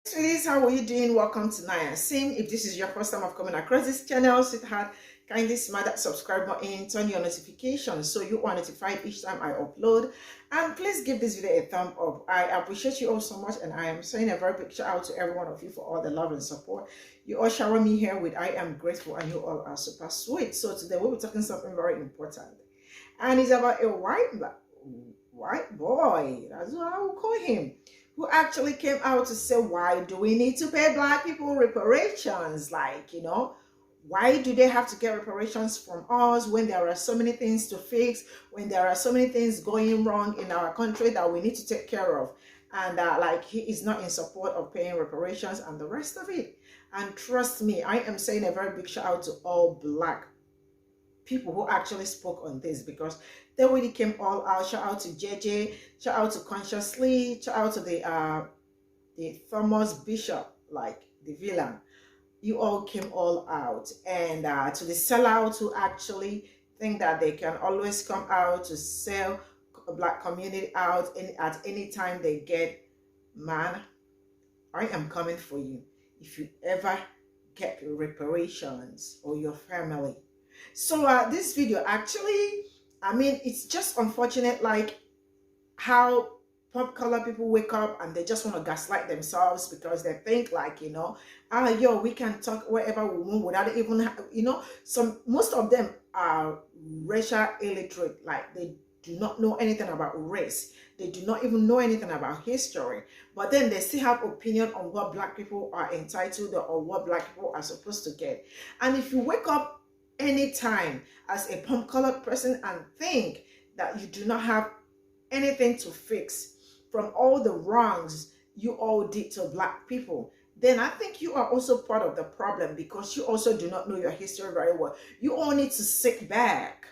Sweeties, how are you doing? Welcome to Naya Sim. If this is your first time of coming across this channel, sweetheart, kindly smash that subscribe button, turn your notifications so you are notified each time I upload. And please give this video a thumb up. I appreciate you all so much, and I am saying a very big shout out to every one of you for all the love and support you all shower me here with. I am grateful, and you all are super sweet. So today we'll be talking something very important, and it's about a white boy. That's what I will call him, who actually came out to say, why do we need to pay Black people reparations? Why do they have to get reparations from us when there are so many things to fix, when there are so many things going wrong in our country that we need to take care of? And he is not in support of paying reparations and the rest of it. And trust me, I am saying a very big shout out to all Black people who actually spoke on this, because they really came all out. Shout out to JJ, shout out to Consciously, shout out to the Thomas Bishop, like the villain. You all came all out. And to the sellouts who actually think that they can always come out to sell a Black community out at any time they get, man, I am coming for you if you ever get reparations or your family. So this video actually, it's just unfortunate, like how pop-color people wake up and they just want to gaslight themselves, because they think we can talk whatever we want without even, most of them are racial illiterate. Like, they do not know anything about race. They do not even know anything about history. But then they still have opinion on what Black people are entitled or what Black people are supposed to get. And if you wake up anytime as a pop-colored person and think that you do not have anything to fix from all the wrongs you all did to Black people, then I think you are also part of the problem, because you also do not know your history very well. You all need to sit back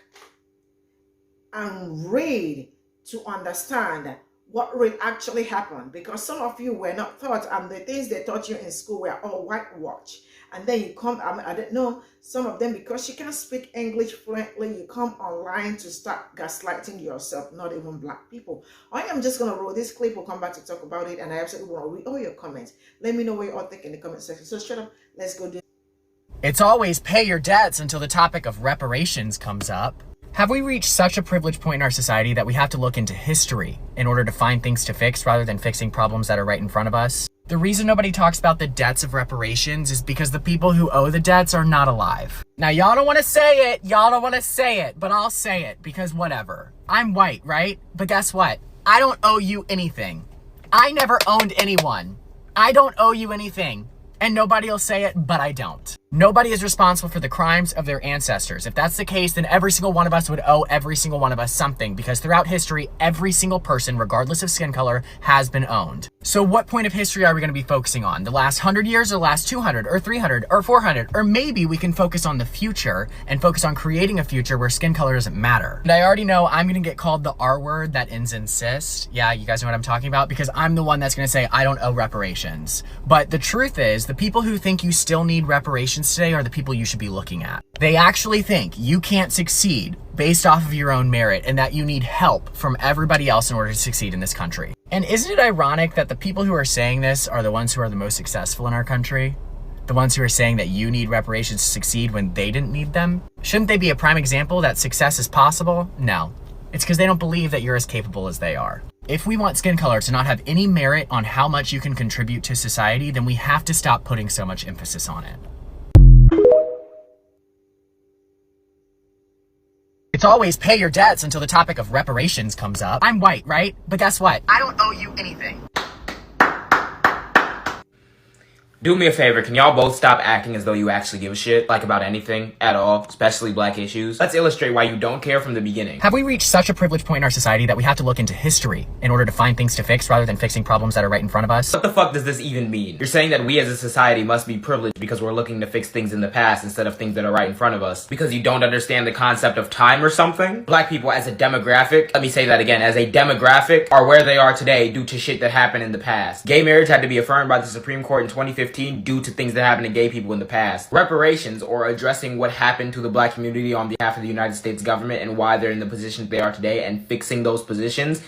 and read to understand what really actually happened, because some of you were not taught, and the things they taught you in school were all whitewash. And then you come, I don't know, some of them, because you can't speak English fluently, you come online to start gaslighting yourself, not even Black people. I am just going to roll this clip. We'll come back to talk about it, and I absolutely want to read all your comments. Let me know what you all think in the comment section. So shut up, let's go do it. It's always pay your debts until the topic of reparations comes up. Have we reached such a privileged point in our society that we have to look into history in order to find things to fix rather than fixing problems that are right in front of us? The reason nobody talks about the debts of reparations is because the people who owe the debts are not alive. Now, y'all don't want to say it, but I'll say it, because whatever. I'm white, right? But guess what? I don't owe you anything. I never owned anyone. I don't owe you anything. And nobody will say it, but I don't. Nobody is responsible for the crimes of their ancestors. If that's the case, then every single one of us would owe every single one of us something, because throughout history, every single person, regardless of skin color, has been owned. So what point of history are we going to be focusing on? The last 100 years, or the last 200, or 300, or 400? Or maybe we can focus on the future and focus on creating a future where skin color doesn't matter. And I already know I'm going to get called the R word that ends in cis. Yeah, you guys know what I'm talking about, because I'm the one that's going to say I don't owe reparations. But the truth is, the people who think you still need reparations today are the people you should be looking at. They actually think you can't succeed based off of your own merit, and that you need help from everybody else in order to succeed in this country. And isn't it ironic that the people who are saying this are the ones who are the most successful in our country? The ones who are saying that you need reparations to succeed when they didn't need them? Shouldn't they be a prime example that success is possible? No. It's because they don't believe that you're as capable as they are. If we want skin color to not have any merit on how much you can contribute to society, then we have to stop putting so much emphasis on it. It's always pay your debts until the topic of reparations comes up. I'm white, right? But guess what? I don't owe you anything. Do me a favor, can y'all both stop acting as though you actually give a shit, like about anything at all, especially Black issues? Let's illustrate why you don't care from the beginning. Have we reached such a privileged point in our society that we have to look into history in order to find things to fix rather than fixing problems that are right in front of us? What the fuck does this even mean? You're saying that we as a society must be privileged because we're looking to fix things in the past instead of things that are right in front of us, because you don't understand the concept of time or something? Black people as a demographic, let me say that again, as a demographic, are where they are today due to shit that happened in the past. Gay marriage had to be affirmed by the Supreme Court in 2015 due to things that happened to gay people in the past. Reparations, or addressing what happened to the Black community on behalf of the United States government and why they're in the positions they are today and fixing those positions,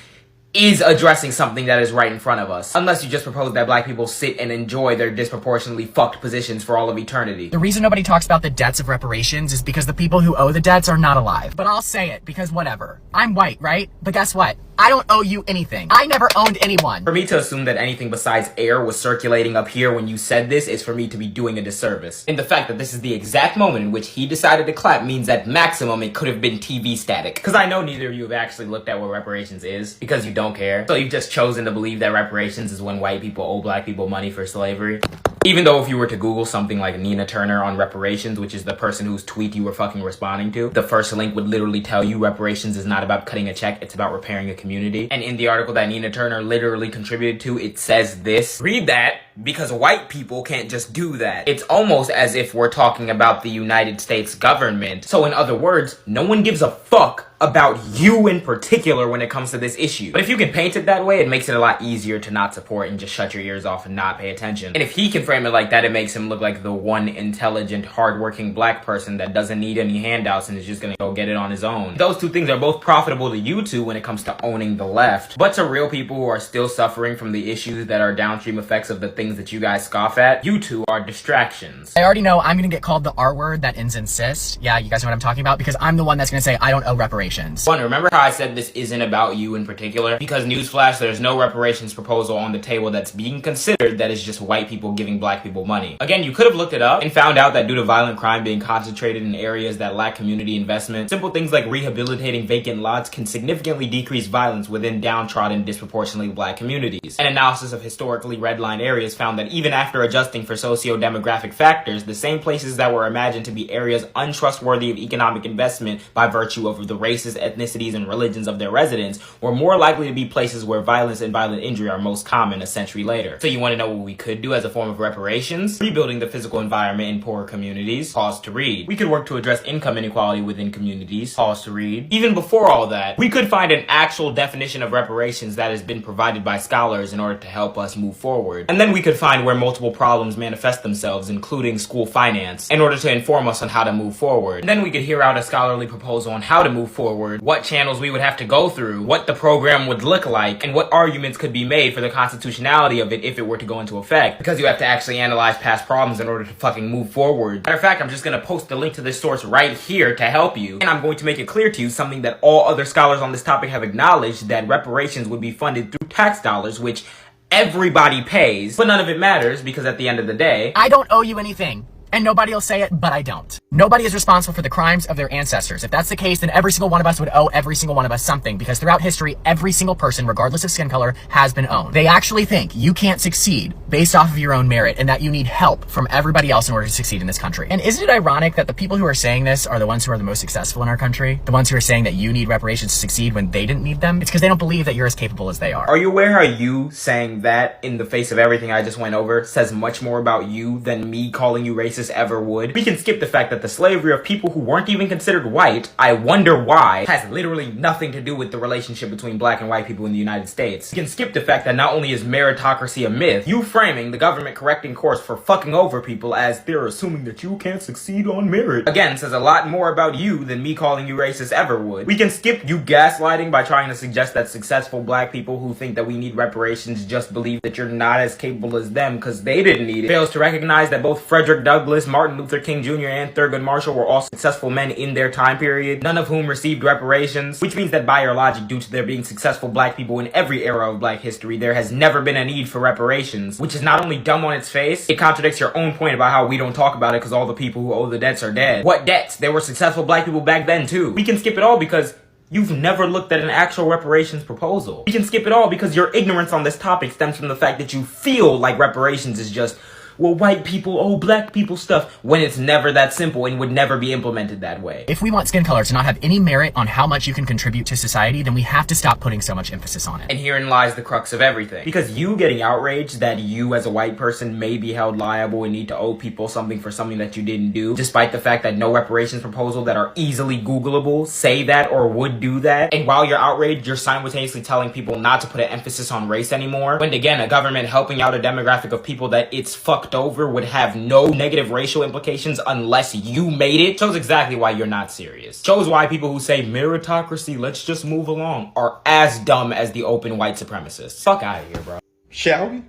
is addressing something that is right in front of us. Unless you just propose that black people sit and enjoy their disproportionately fucked positions for all of eternity. The reason nobody talks about the debts of reparations is because the people who owe the debts are not alive. But I'll say it, because whatever. I'm white, right? But guess what? I don't owe you anything. I never owned anyone. For me to assume that anything besides air was circulating up here when you said this is for me to be doing a disservice. And the fact that this is the exact moment in which he decided to clap means that maximum it could have been TV static. Because I know neither of you have actually looked at what reparations is, because you don't care. So you've just chosen to believe that reparations is when white people owe black people money for slavery. Even though if you were to Google something like Nina Turner on reparations, which is the person whose tweet you were fucking responding to, the first link would literally tell you reparations is not about cutting a check, it's about repairing a community. And in the article that Nina Turner literally contributed to, it says this. Read that, because white people can't just do that. It's almost as if we're talking about the United States government. So in other words, no one gives a fuck about you in particular when it comes to this issue. But if you can paint it that way, it makes it a lot easier to not support and just shut your ears off and not pay attention. And if he can frame it like that, it makes him look like the one intelligent, hardworking black person that doesn't need any handouts and is just gonna go get it on his own. Those two things are both profitable to you two when it comes to owning the left. But to real people who are still suffering from the issues that are downstream effects of the things that you guys scoff at, you two are distractions. I already know I'm gonna get called the R word that ends in cis. Yeah, you guys know what I'm talking about, because I'm the one that's gonna say I don't owe reparations. One, remember how I said this isn't about you in particular? Because newsflash, there's no reparations proposal on the table that's being considered that is just white people giving black people money. Again, you could have looked it up and found out that due to violent crime being concentrated in areas that lack community investment, simple things like rehabilitating vacant lots can significantly decrease violence within downtrodden, disproportionately black communities. An analysis of historically redlined areas found that even after adjusting for socio-demographic factors, the same places that were imagined to be areas untrustworthy of economic investment by virtue of the races, ethnicities, and religions of their residents were more likely to be places where violence and violent injury are most common a century later. So you want to know what we could do as a form of reparations? Rebuilding the physical environment in poorer communities. Pause to read. We could work to address income inequality within communities. Pause to read. Even before all that, we could find an actual definition of reparations that has been provided by scholars in order to help us move forward. And then we could find where multiple problems manifest themselves, including school finance, in order to inform us on how to move forward. And then we could hear out a scholarly proposal on how to move forward, what channels we would have to go through, what the program would look like, and what arguments could be made for the constitutionality of it if it were to go into effect. Because you have to actually analyze past problems in order to fucking move forward. Matter of fact, I'm just gonna post the link to this source right here to help you. And I'm going to make it clear to you something that all other scholars on this topic have acknowledged, that reparations would be funded through tax dollars, which everybody pays, but none of it matters because at the end of the day, I don't owe you anything. And nobody will say it, but I don't. Nobody is responsible for the crimes of their ancestors. If that's the case, then every single one of us would owe every single one of us something, because throughout history, every single person, regardless of skin color, has been owned. They actually think you can't succeed based off of your own merit, and that you need help from everybody else in order to succeed in this country. And isn't it ironic that the people who are saying this are the ones who are the most successful in our country? The ones who are saying that you need reparations to succeed when they didn't need them? It's because they don't believe that you're as capable as they are. Are you aware how you saying that in the face of everything I just went over says much more about you than me calling you racist ever would? We can skip the fact that the slavery of people who weren't even considered white, I wonder why, has literally nothing to do with the relationship between black and white people in the United States. We can skip the fact that not only is meritocracy a myth, you framing the government correcting course for fucking over people as they're assuming that you can't succeed on merit, again, says a lot more about you than me calling you racist ever would. We can skip you gaslighting by trying to suggest that successful black people who think that we need reparations just believe that you're not as capable as them because they didn't need it. Fails to recognize that both Frederick Douglass, Martin Luther King Jr., and Thurgood Marshall were all successful men in their time period, none of whom received reparations, which means that by your logic, due to there being successful black people in every era of black history, there has never been a need for reparations, which is not only dumb on its face, it contradicts your own point about how we don't talk about it because all the people who owe the debts are dead. What debts? There were successful black people back then too. We can skip it all because you've never looked at an actual reparations proposal. We can skip it all because your ignorance on this topic stems from the fact that you feel like reparations is just, well, white people owe black people stuff, when it's never that simple and would never be implemented that way. If we want skin color to not have any merit on how much you can contribute to society, then we have to stop putting so much emphasis on it. And herein lies the crux of everything. Because you getting outraged that you as a white person may be held liable and need to owe people something for something that you didn't do, despite the fact that no reparations proposal that are easily Googleable say that or would do that. And while you're outraged, you're simultaneously telling people not to put an emphasis on race anymore, when again, a government helping out a demographic of people that it's fucked fucked over would have no negative racial implications unless you made it shows exactly why you're not serious. Shows why people who say meritocracy, let's just move along, are as dumb as the open white supremacists. Fuck out of here, bro. Shall we?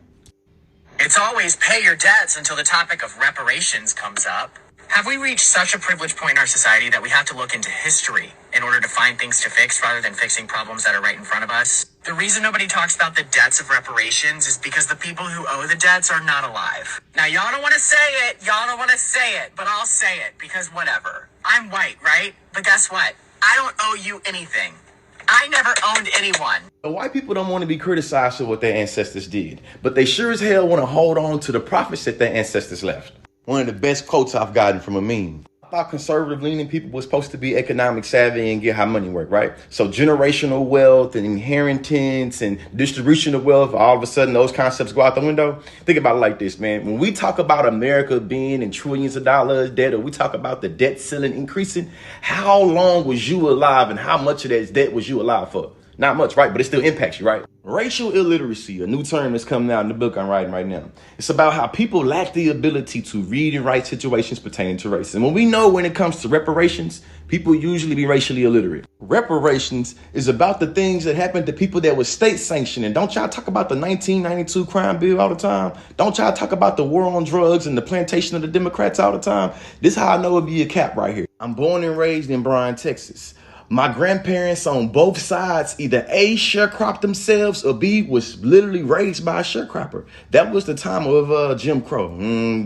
It's always pay your debts until the topic of reparations comes up. Have we reached such a privileged point in our society that we have to look into history in order to find things to fix rather than fixing problems that are right in front of us? The reason nobody talks about the debts of reparations is because the people who owe the debts are not alive. Now, y'all don't want to say it, but I'll say it because whatever. I'm white, right? But guess what? I don't owe you anything. I never owned anyone. The white people don't want to be criticized for what their ancestors did, but they sure as hell want to hold on to the profits that their ancestors left. One of the best quotes I've gotten from a meme. I thought conservative leaning people were supposed to be economic savvy and get how money work, right? So generational wealth and inheritance and distribution of wealth, all of a sudden those concepts go out the window. Think about it like this, man. When we talk about America being in trillions of dollars debt, or we talk about the debt ceiling increasing, how long was you alive and how much of that debt was you alive for? Not much, right? But it still impacts you, right? Racial illiteracy, a new term that's coming out in the book I'm writing right now. It's about how people lack the ability to read and write situations pertaining to race. And when it comes to reparations, people usually be racially illiterate. Reparations is about the things that happened to people that were state sanctioned. And don't y'all talk about the 1992 crime bill all the time? Don't y'all talk about the war on drugs and the plantation of the Democrats all the time? This is how I know it'd be a cap right here. I'm born and raised in Bryan, Texas. My grandparents on both sides either A, sharecropped themselves, or B, was literally raised by a sharecropper. That was the time of Jim Crow.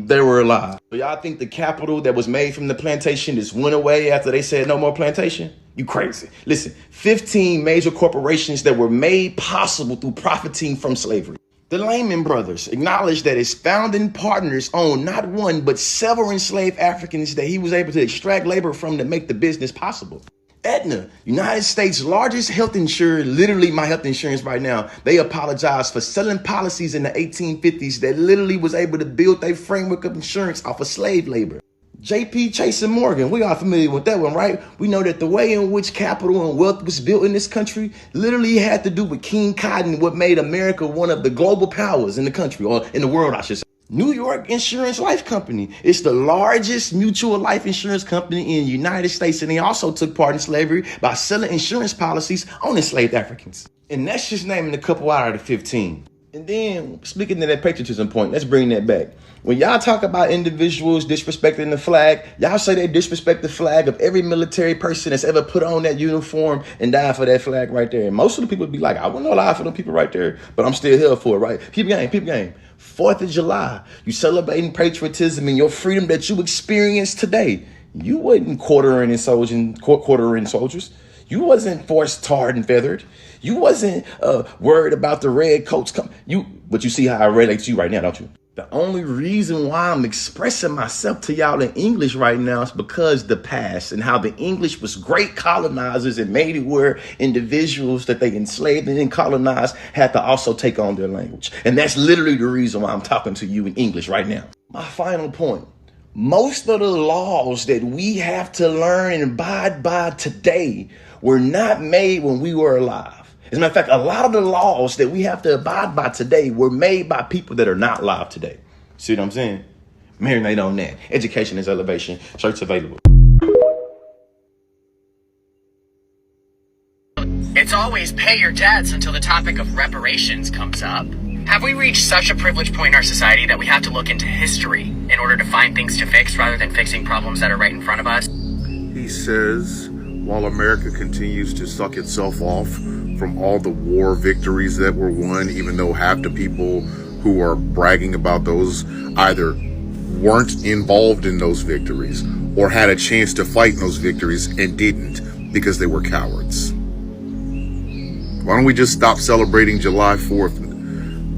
They were alive. So y'all think the capital that was made from the plantation just went away after they said no more plantation? You crazy. Listen, 15 major corporations that were made possible through profiting from slavery. The Lehman Brothers acknowledged that his founding partners owned not one, but several enslaved Africans that he was able to extract labor from to make the business possible. Aetna, United States' largest health insurer, literally my health insurance right now, they apologized for selling policies in the 1850s that literally was able to build their framework of insurance off of slave labor. JP Chase and Morgan, we are familiar with that one, right? We know that the way in which capital and wealth was built in this country literally had to do with King Cotton, what made America one of the global powers in the country, or in the world, I should say. New York Insurance Life Company. It's the largest mutual life insurance company in the United States, and they also took part in slavery by selling insurance policies on enslaved Africans. And that's just naming a couple out of the 15. And then, speaking to that patriotism point, let's bring that back. When y'all talk about individuals disrespecting the flag, y'all say they disrespect the flag of every military person that's ever put on that uniform and died for that flag right there. And most of the people be like, I wouldn't lie for them people right there, but I'm still here for it, right? Peep game. 4th of July, you celebrating patriotism and your freedom that you experience today. You wasn't quartering soldiers. You wasn't forced, tarred, and feathered. You wasn't worried about the red coats but you see how I relate to you right now, don't you? The only reason why I'm expressing myself to y'all in English right now is because the past and how the English was great colonizers and made it where individuals that they enslaved and then colonized had to also take on their language. And that's literally the reason why I'm talking to you in English right now. My final point. Most of the laws that we have to learn and abide by today were not made when we were alive. As a matter of fact, a lot of the laws that we have to abide by today were made by people that are not alive today. See what I'm saying? Marinate on that. Education is elevation. Shirts available. It's always pay your debts until the topic of reparations comes up. Have we reached such a privileged point in our society that we have to look into history in order to find things to fix rather than fixing problems that are right in front of us? He says, while America continues to suck itself off from all the war victories that were won, even though half the people who are bragging about those either weren't involved in those victories or had a chance to fight in those victories and didn't because they were cowards. Why don't we just stop celebrating July 4th,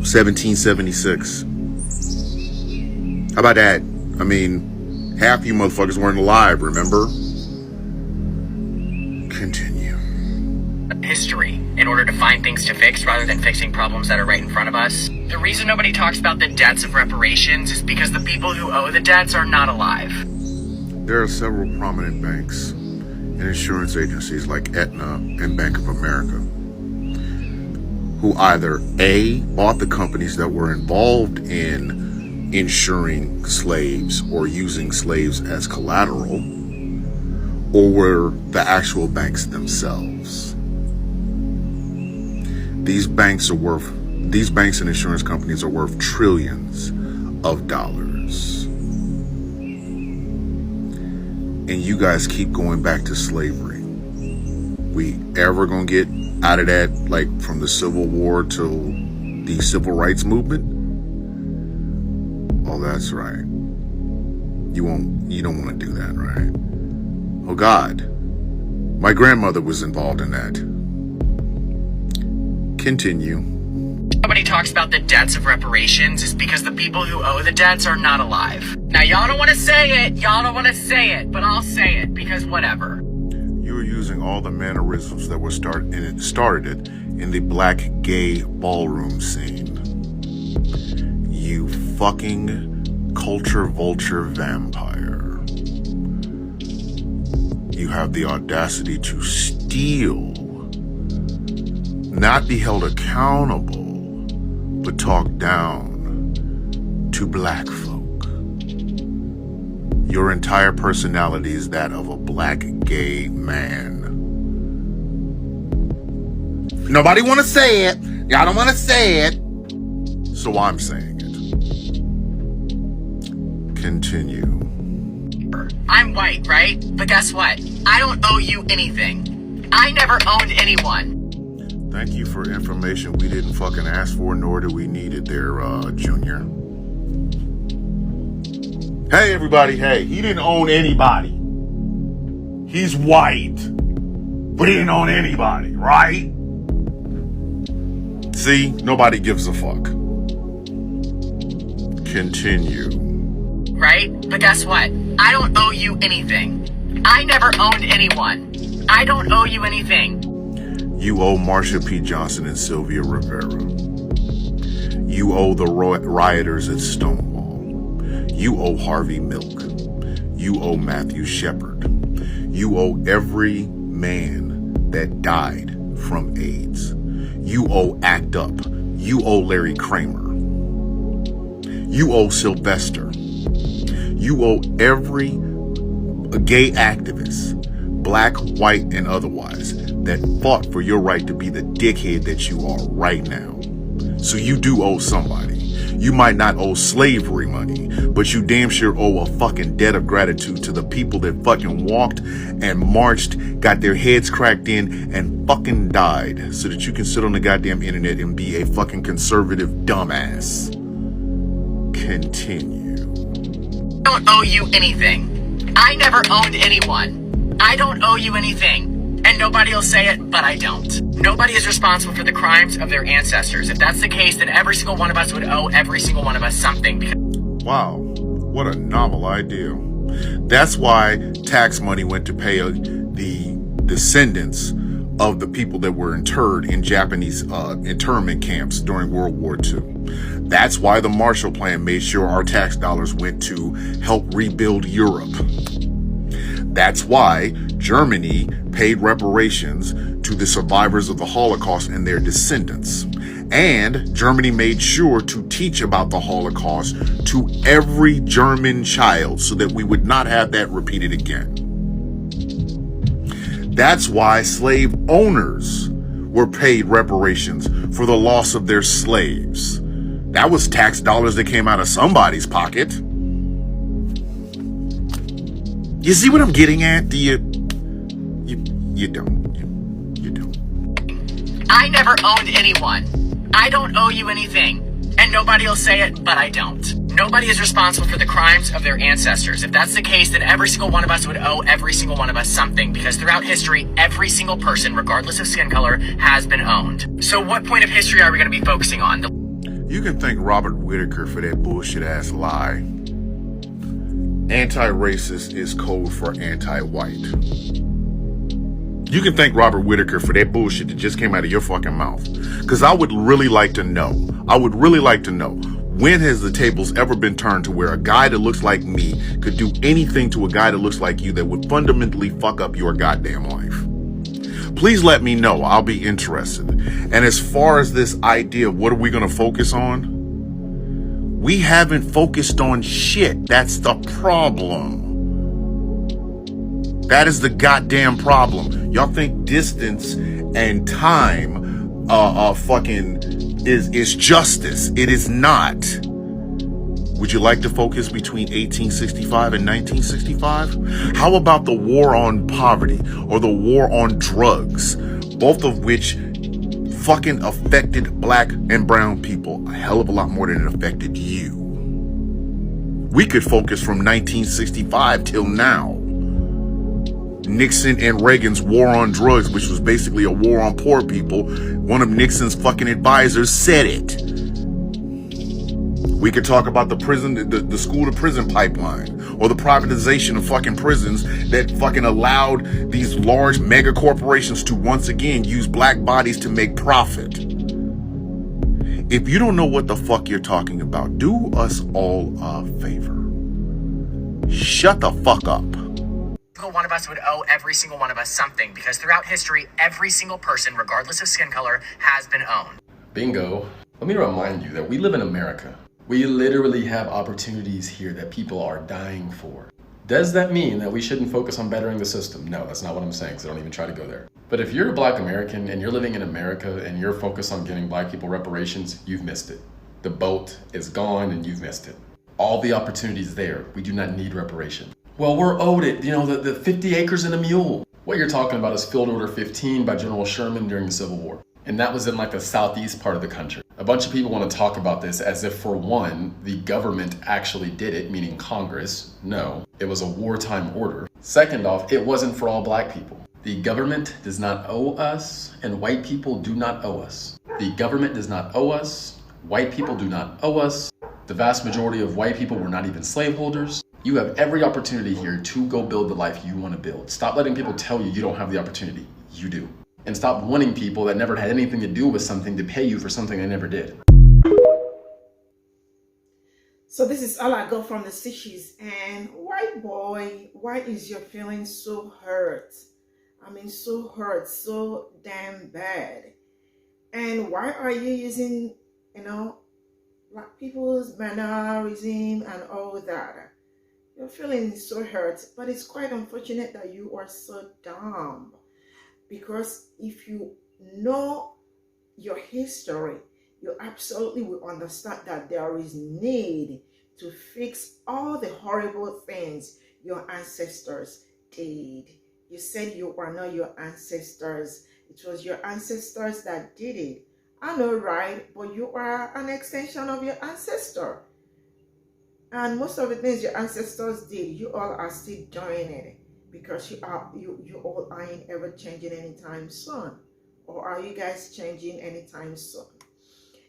1776? How about that? I mean, half you motherfuckers weren't alive, remember? Continue. History in order to find things to fix rather than fixing problems that are right in front of us. The reason nobody talks about the debts of reparations is because the people who owe the debts are not alive. There are several prominent banks and insurance agencies like Aetna and Bank of America who either A, bought the companies that were involved in insuring slaves or using slaves as collateral, or were the actual banks themselves? These banks and insurance companies are worth trillions of dollars. And you guys keep going back to slavery. We ever gonna get out of that, like from the Civil War till the Civil Rights Movement? Oh, that's right. You don't want to do that, right? Oh God, my grandmother was involved in that. Continue. Nobody talks about the debts of reparations is because the people who owe the debts are not alive. Now, y'all don't want to say it, but I'll say it because whatever. You are using all the mannerisms that were started in the black gay ballroom scene. You fucking culture vulture vampire. You have the audacity to steal, not be held accountable, but talk down to black folk. Your entire personality is that of a black gay man. Nobody want to say it. Y'all don't want to say it. So I'm saying it. Continue. I'm white, right? But guess what? I don't owe you anything. I never owned anyone. Thank you for information we didn't fucking ask for, nor do we need it there, Junior. Hey, everybody, hey, he didn't own anybody. He's white, but he didn't own anybody, right? See, nobody gives a fuck. Continue. Right? But guess what? I don't owe you anything. I never owned anyone. I don't owe you anything. You owe Marsha P. Johnson and Sylvia Rivera. You owe the rioters at Stonewall. You owe Harvey Milk. You owe Matthew Shepard. You owe every man that died from AIDS. You owe ACT UP. You owe Larry Kramer. You owe Sylvester. You owe every gay activist, black, white, and otherwise, that fought for your right to be the dickhead that you are right now. So you do owe somebody. You might not owe slavery money, but you damn sure owe a fucking debt of gratitude to the people that fucking walked and marched, got their heads cracked in, and fucking died so that you can sit on the goddamn internet and be a fucking conservative dumbass. Continue. I don't owe you anything. I never owned anyone. I don't owe you anything. And nobody will say it, but I don't. Nobody is responsible for the crimes of their ancestors. If that's the case, then every single one of us would owe every single one of us something. Wow, what a novel idea. That's why tax money went to pay the descendants of the people that were interred in Japanese internment camps during World War II. That's why the Marshall Plan made sure our tax dollars went to help rebuild Europe. That's why Germany paid reparations to the survivors of the Holocaust and their descendants. And Germany made sure to teach about the Holocaust to every German child so that we would not have that repeated again. That's why slave owners were paid reparations for the loss of their slaves. That was tax dollars that came out of somebody's pocket. You see what I'm getting at? Do you don't. You don't. I never owned anyone. I don't owe you anything. And nobody will say it, but I don't. Nobody is responsible for the crimes of their ancestors. If that's the case, then every single one of us would owe every single one of us something, because throughout history, every single person, regardless of skin color, has been owned. So what point of history are we going to be focusing on? You can thank Robert Whitaker for that bullshit-ass lie. Anti-racist is code for anti-white. You can thank Robert Whitaker for that bullshit that just came out of your fucking mouth. Because I would really like to know, when has the tables ever been turned to where a guy that looks like me could do anything to a guy that looks like you that would fundamentally fuck up your goddamn life? Please let me know. I'll be interested. And as far as this idea, what are we going to focus on? We haven't focused on shit. That's the problem. That is the goddamn problem. Y'all think distance and time fucking is justice. It is not. Would you like to focus between 1865 and 1965? How about the war on poverty or the war on drugs? Both of which fucking affected black and brown people a hell of a lot more than it affected you. We could focus from 1965 till now. Nixon and Reagan's war on drugs, which was basically a war on poor people. One of Nixon's fucking advisors said it. We could talk about the prison, the school to prison pipeline, or the privatization of fucking prisons that fucking allowed these large mega corporations to once again use black bodies to make profit. If you don't know what the fuck you're talking about, do us all a favor. Shut the fuck up. One of us would owe every single one of us something, because throughout history, every single person, regardless of skin color, has been owned. Bingo. Let me remind you that we live in America. We literally have opportunities here that people are dying for. Does that mean that we shouldn't focus on bettering the system? No, that's not what I'm saying, so don't even try to go there. But if you're a black American and you're living in America and you're focused on getting black people reparations, you've missed it. The boat is gone and you've missed it. All the opportunities there. We do not need reparations. Well, we're owed it, the 50 acres and a mule. What you're talking about is Field Order 15 by General Sherman during the Civil War. And that was in like the southeast part of the country. A bunch of people want to talk about this as if, for one, the government actually did it, meaning Congress. No, it was a wartime order. Second off, it wasn't for all black people. The government does not owe us, and white people do not owe us. The government does not owe us. White people do not owe us. The vast majority of white people were not even slaveholders. You have every opportunity here to go build the life you want to build. Stop letting people tell you you don't have the opportunity. You do. And stop wanting people that never had anything to do with something to pay you for something they never did. So this is all I got from the stitches. And white boy, why is your feeling so hurt? I mean, so hurt, so damn bad. And why are you using, black people's mannerism and all that? You're feeling so hurt, but it's quite unfortunate that you are so dumb. Because if you know your history, you absolutely will understand that there is need to fix all the horrible things your ancestors did. You said you are not your ancestors. It was your ancestors that did it. I know, right? But you are an extension of your ancestor. And most of the things your ancestors did, you all are still doing it. Because you all aren't ever changing anytime soon. Or are you guys changing anytime soon?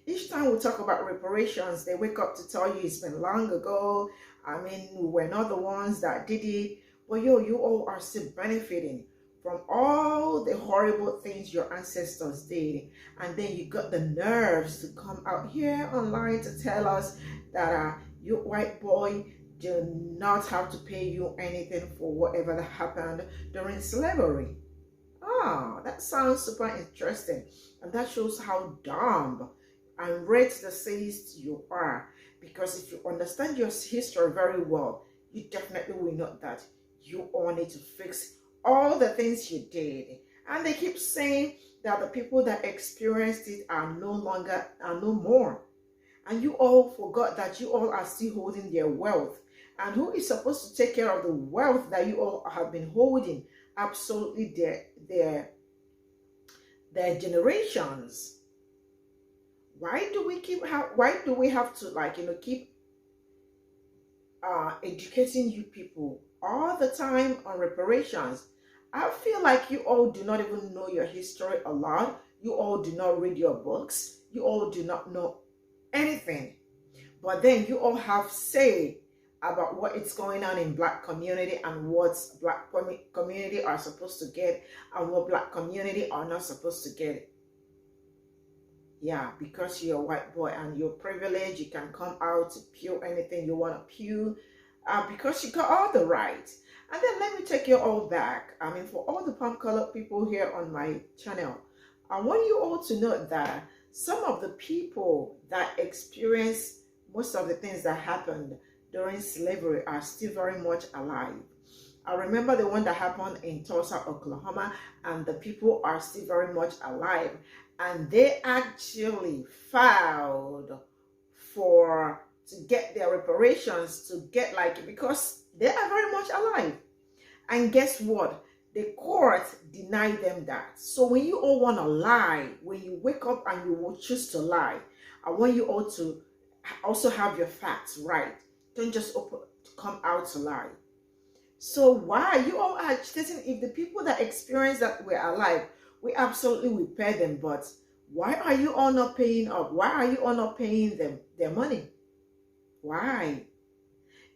Each time we talk about reparations, they wake up to tell you it's been long ago. I mean, we were not the ones that did it. But you all are still benefiting from all the horrible things your ancestors did. And then you got the nerves to come out here online to tell us that you white boy do not have to pay you anything for whatever that happened during slavery. That sounds super interesting. And that shows how dumb and racist you are. Because if you understand your history very well, you definitely will know that you all need to fix all the things you did. And they keep saying that the people that experienced it are no more. And you all forgot that you all are still holding their wealth. And who is supposed to take care of the wealth that you all have been holding? Absolutely their generations. Why do we have to keep educating you people all the time on reparations? I feel like you all do not even know your history a lot. You all do not read your books. You all do not know anything. But then you all have say about what is going on in black community and what black community are supposed to get and what black community are not supposed to get. Yeah, because you're a white boy and you're privileged, you can come out to pew anything you want to pew because you got all the rights. And then let me take you all back. I mean, for all the palm-colored people here on my channel, I want you all to know that some of the people that experience most of the things that happened during slavery are still very much alive. I remember the one that happened in Tulsa, Oklahoma, and the people are still very much alive. And they actually filed to get their reparations, to get because they are very much alive. And guess what? The court denied them that. So when you all want to lie, when you wake up and you will choose to lie, I want you all to also have your facts right. Don't just come out to lie. So why are you all agitating? If the people that experienced that were alive, we absolutely will pay them. But why are you all not paying up? Why are you all not paying them their money? Why?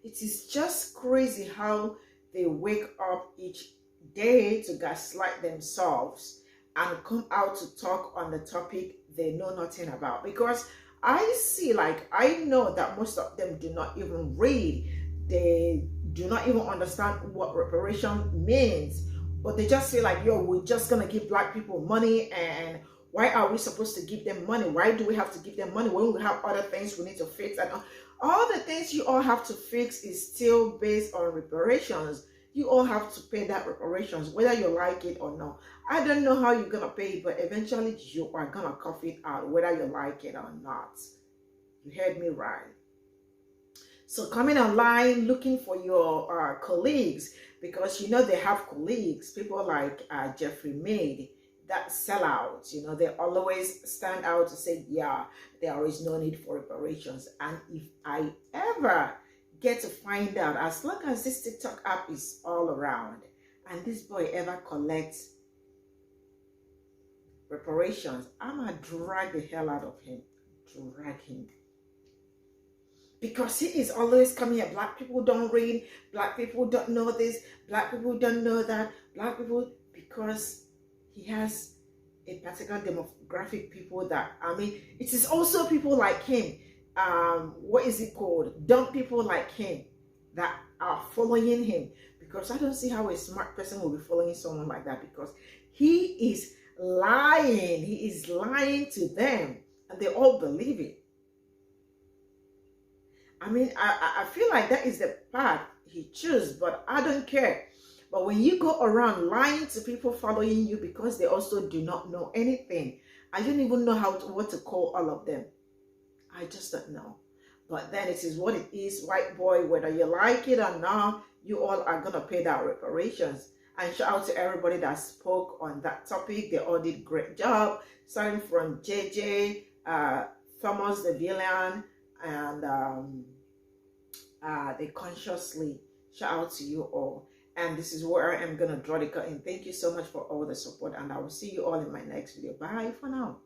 It is just crazy how they wake up each day to gaslight themselves and come out to talk on the topic they know nothing about. Because I know that most of them do not even read. They do not even understand what reparation means. But they just say yo, we're just going to give black people money, and why are we supposed to give them money? Why do we have to give them money when we have other things we need to fix? And all the things you all have to fix is still based on reparations. You all have to pay that reparations, whether you like it or not. I don't know how you're going to pay it, but eventually you are going to cough it out, whether you like it or not. You heard me right. So coming online, looking for your colleagues, because they have colleagues, people like Jeffrey Maid, that sell out. They always stand out to say, yeah, there is no need for reparations. And if I ever get to find out, as long as this TikTok app is all around and this boy ever collects reparations, I'm gonna drag the hell out of him. Drag him. Because he is always coming here. Black people don't read. Black people don't know this. Black people don't know that. Black people, because he has a particular demographic people that, it is also people like him. What is it called? Dumb people like him that are following him. Because I don't see how a smart person will be following someone like that, because he is lying. He is lying to them, and they all believe it. I feel like that is the path he chose, but I don't care. But when you go around lying to people following you because they also do not know anything, I don't even know what to call all of them. I just don't know. But then it is what it is, white boy, whether you like it or not, you all are going to pay that reparations. And shout out to everybody that spoke on that topic. They all did a great job, starting from JJ, Thomas the Villain, and they consciously. Shout out to you all. And this is where I am going to draw the curtain. Thank you so much for all the support, and I will see you all in my next video. Bye for now.